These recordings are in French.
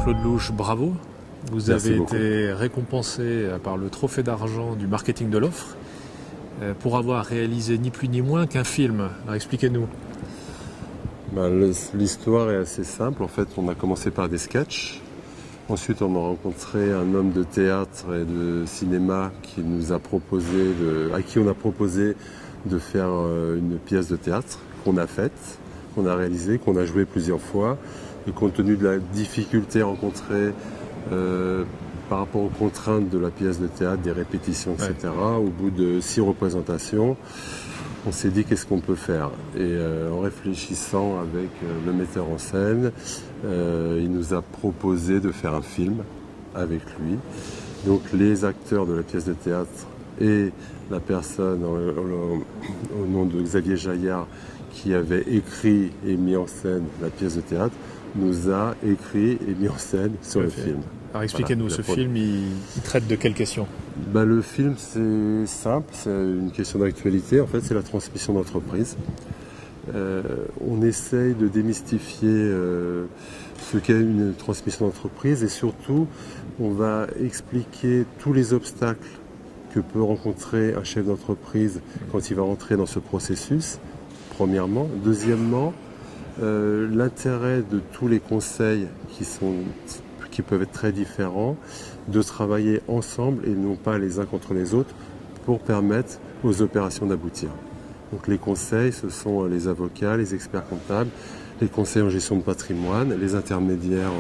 Claude Louche, bravo. Vous Merci avez beaucoup. été récompensé par le trophée d'argent du marketing de l'offre pour avoir réalisé ni plus ni moins qu'un film. Alors expliquez-nous. L'histoire est assez simple. En fait, on a commencé par des sketchs. Ensuite, on a rencontré un homme de théâtre et de cinéma à qui on a proposé de faire une pièce de théâtre qu'on a faite, qu'on a réalisée, qu'on a jouée plusieurs fois. Et compte tenu de la difficulté rencontrée par rapport aux contraintes de la pièce de théâtre, des répétitions, etc., au bout de 6 représentations, on s'est dit qu'est-ce qu'on peut faire. Et en réfléchissant avec le metteur en scène, il nous a proposé de faire un film avec lui. Donc les acteurs de la pièce de théâtre et la personne au nom de Xavier Jaillard qui avait écrit et mis en scène la pièce de théâtre nous a écrit et mis en scène sur le film. Alors expliquez-nous, ce film, il traite de quelles questions ? Le film, c'est simple, c'est une question d'actualité. En fait, c'est la transmission d'entreprise. On essaye de démystifier ce qu'est une transmission d'entreprise et surtout, on va expliquer tous les obstacles que peut rencontrer un chef d'entreprise quand il va rentrer dans ce processus, premièrement. Deuxièmement, l'intérêt de tous les conseils qui peuvent être très différents, de travailler ensemble et non pas les uns contre les autres pour permettre aux opérations d'aboutir. Donc les conseils, ce sont les avocats, les experts comptables, les conseils en gestion de patrimoine, les intermédiaires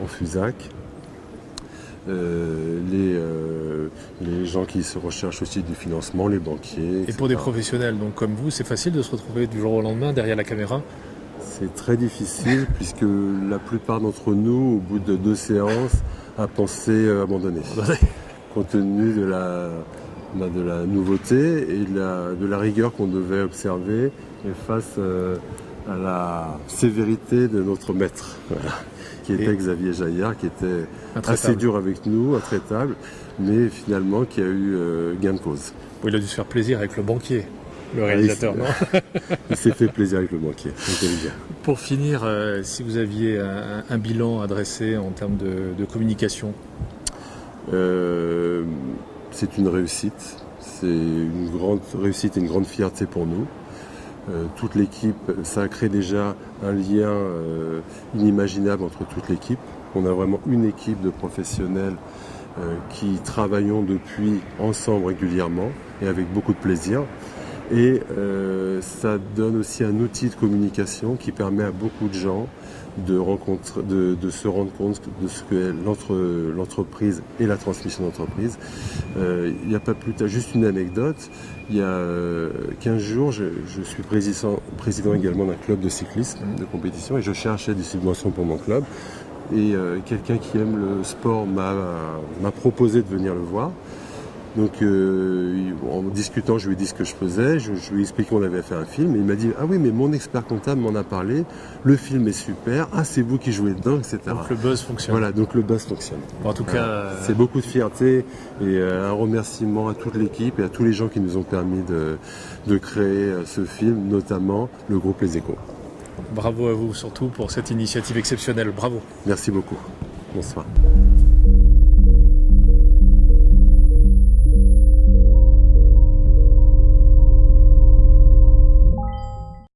en FUSAC, les gens qui se recherchent aussi du financement, les banquiers, etc. Et pour des professionnels donc comme vous, c'est facile de se retrouver du jour au lendemain derrière la caméra ? C'est très difficile puisque la plupart d'entre nous, au bout de 2 séances, a pensé abandonner. Compte tenu de la nouveauté et de la rigueur qu'on devait observer et face à la sévérité de notre maître, qui était Xavier Jaillard, qui était assez dur avec nous, intraitable, mais finalement qui a eu gain de cause. Il a dû se faire plaisir avec le banquier. Le réalisateur, non ? Il s'est fait plaisir avec le banquier. Pour finir, si vous aviez un bilan à dresser en termes de communication ? C'est une réussite. C'est une grande réussite et une grande fierté pour nous. Toute l'équipe, ça a créé déjà un lien inimaginable entre toute l'équipe. On a vraiment une équipe de professionnels qui travaillons depuis ensemble régulièrement et avec beaucoup de plaisir. Et ça donne aussi un outil de communication qui permet à beaucoup de gens de se rendre compte de ce qu'est l'entreprise et la transmission d'entreprise. Il n'y a pas plus tard, juste une anecdote, il y a 15 jours, je suis président également d'un club de cyclisme, de compétition, et je cherchais des subventions pour mon club. Et quelqu'un qui aime le sport m'a proposé de venir le voir. Donc en discutant, je lui ai dit ce que je faisais, je lui ai expliqué qu'on avait fait un film, et il m'a dit « Ah oui, mais mon expert comptable m'en a parlé, le film est super, ah c'est vous qui jouez dedans, etc. » Donc le buzz fonctionne. Voilà, donc le buzz fonctionne. En tout cas... C'est beaucoup de fierté, et un remerciement à toute l'équipe et à tous les gens qui nous ont permis de créer ce film, notamment le groupe Les Échos. Bravo à vous surtout pour cette initiative exceptionnelle, bravo. Merci beaucoup, bonsoir.